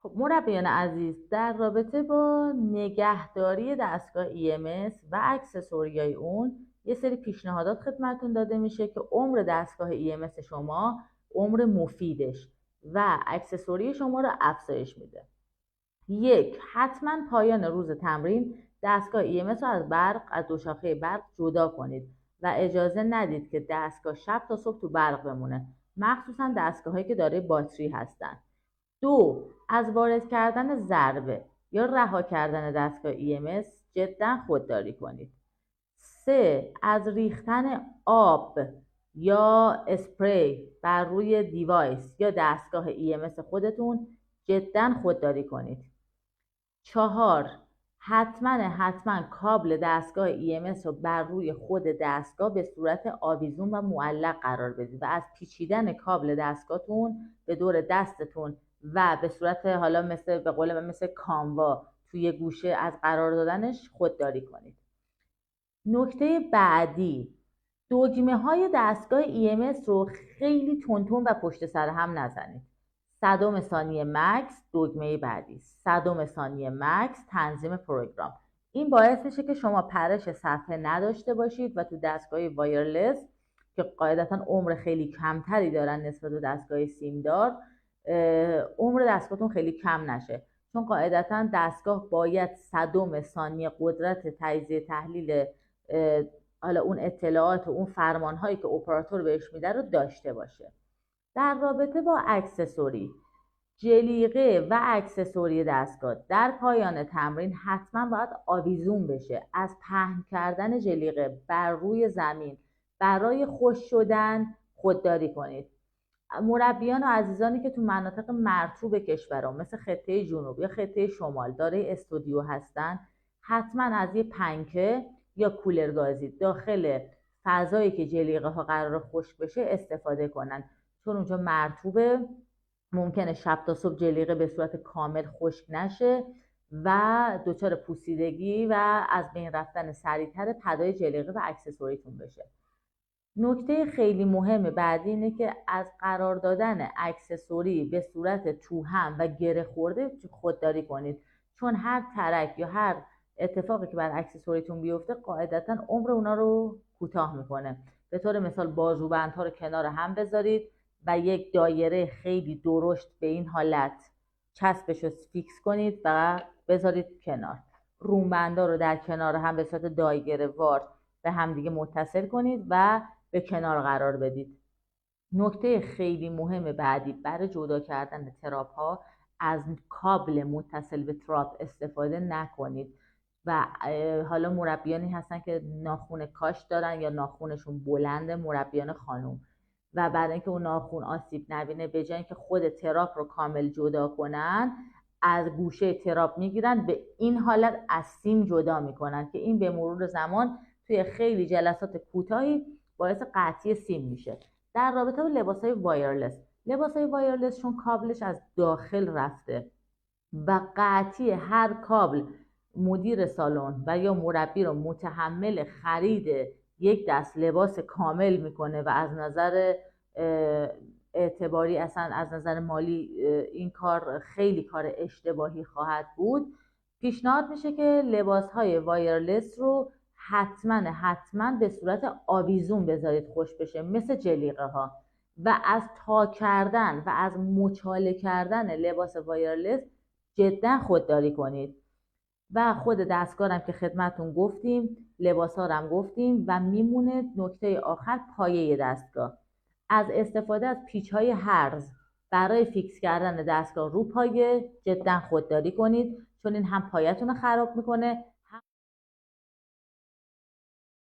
خب مربیان عزیز، در رابطه با نگهداری دستگاه EMS و اکسسوریای اون یه سری پیشنهادات خدمتتون داده میشه که عمر دستگاه EMS شما عمر مفیدش و اکسسوری شما رو افزایش میده. یک، حتما پایان روز تمرین دستگاه EMS رو از برق، از دوشاخه برق جدا کنید و اجازه ندید که دستگاه شب تا صبح تو برق بمونه، مخصوصا دستگاهایی که داره باتری هستن. دو، از وارد کردن ضربه یا رها کردن دستگاه EMS جدا خودداری کنید. سه، از ریختن آب یا اسپری بر روی دیوایس یا دستگاه EMS خودتون جدا خودداری کنید. چهار، حتما کابل دستگاه EMS رو بر روی خود دستگاه به صورت آویزون و معلق قرار بدید و از پیچیدن کابل دستگاهتون به دور دستتون و به صورت حالا به قول من مثل کاموا توی گوشه از قرار دادنش خودداری کنید. نکته بعدی، دگمه های دستگاه EMS رو خیلی تون و پشت سر هم نزنید. 100 ثانیه مکس دگمه بعدی، 100 ثانیه مکس تنظیم پروگرام. این باعث میشه که شما پرش صفحه نداشته باشید و تو دستگاه وایرلس که قاعدتا عمر خیلی کمتری دارن نسبت به دستگاه سیمدار، عمر دستگاهتون خیلی کم نشه، چون قاعدتا دستگاه باید 100 ثانیه قدرت تجزیه تحلیل حالا اون اطلاعات و اون فرمانهایی که اپراتور بهش میده رو داشته باشه. در رابطه با اکسسوری، جلیقه و اکسسوری دستگاه در پایان تمرین حتما باید آویزون بشه. از پهن کردن جلیقه بر روی زمین برای خشک شدن خودداری کنید. مربیان و عزیزانی که تو مناطق مرطوب کشورها مثل خطه جنوب یا خطه شمال دارای استودیو هستن، حتما از یه پنکه یا کولر گازی داخل فضایی که جلیقه ها قرار خشک بشه استفاده کنن، چون اونجا مرطوبه، ممکنه شب تا صبح جلیقه به صورت کامل خشک نشه و دچار پوسیدگی و از بین رفتن سریعتر پدای جلیقه و اکسسوریتون بشه. نکته خیلی مهم بعدی اینه که از قرار دادن اکسسوری به صورت توهم و گره خورده خودداری کنید، چون هر ترک یا هر اتفاقی که بر اکسسوریتون بیفته قاعدتا عمر اونا رو کوتاه میکنه. به طور مثال بازوبندها رو کنار هم بذارید و یک دایره خیلی درشت به این حالت چسبش رو فیکس کنید و بذارید کنار. رومبندا رو در کنار هم به صورت دایره وار به همدیگه متصل کنید و به کنار قرار بدید. نکته خیلی مهم بعدی، برای جدا کردن تراپ ها از کابل متصل به تراپ استفاده نکنید و حالا مربیانی هستن که ناخن کاش دارن یا ناخنشون بلند، مربیان خانم، و برای اینکه اون ناخن آسیب نبینه به جای اینکه خود تراپ رو کامل جدا کنن از گوشه تراپ میگیرن، به این حالت از سیم جدا میکنن که این به مرور زمان توی خیلی جلسات کوتاهی باعث قطعی سیم میشه. در رابطه با لباسای وایرلس چون کابلش از داخل رفته و قطعی هر کابل مدیر سالن و یا مربی رو متحمل خرید یک دست لباس کامل میکنه و از نظر اعتباری اصلا از نظر مالی این کار خیلی کار اشتباهی خواهد بود. پیشنهاد میشه که لباسهای وایرلس رو حتما به صورت آویزون بذارید خوش بشه مثل جلیقه ها و از تا کردن و از مچاله کردن لباس وایرلس جدا خودداری کنید. و خود دستگاه که خدمتون گفتیم، لباس ها هم گفتیم و میمونه نکته آخر پایه دستگاه. از استفاده از پیچ های هرز برای فیکس کردن دستگاه رو پایه جدا خودداری کنید، چون این هم پایتون رو خراب میکنه